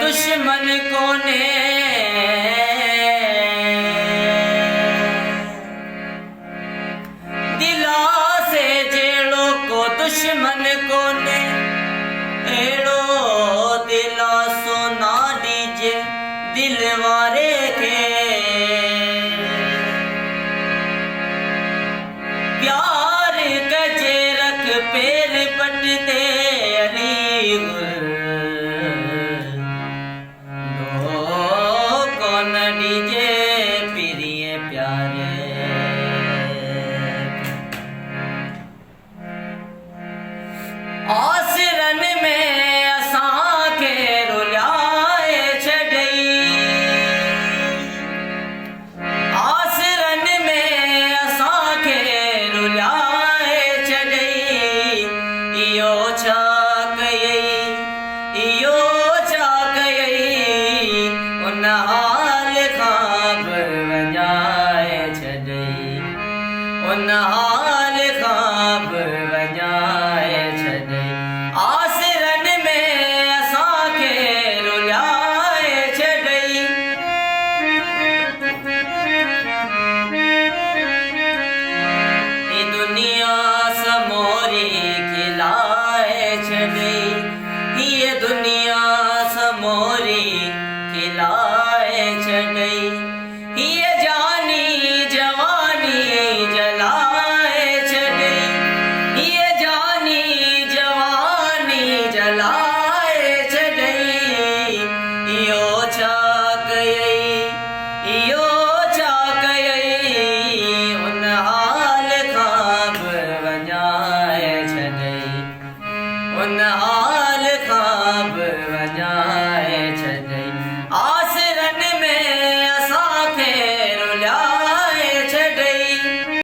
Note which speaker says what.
Speaker 1: दुश्मन कोने दिला से जेड़ो को दुश्मन कोने एड़ो दिला सोना दीजे दिलवारे के प्यार कजे रख पैर पटते डीजे प्रिय प्यारे आसरन में असां के रुलाए छॾई आसरन में असां के रुलाए छॾई इहो छा कयई इहो छा कयई उन उन हाल खां बि वञाए छॾई आसरन में असां खे रुलाए छॾई ही दुनिया समोरी खिलाए छॾई हीअ दुनिया समोरी खिलाए छॾई हीअ जानी जवानी जलाए छॾई हीअ जानी जवानी जलाए छॾई इहो छा कयई इहो छा कयई उन हाल खां बि वञाए छॾई उन हाल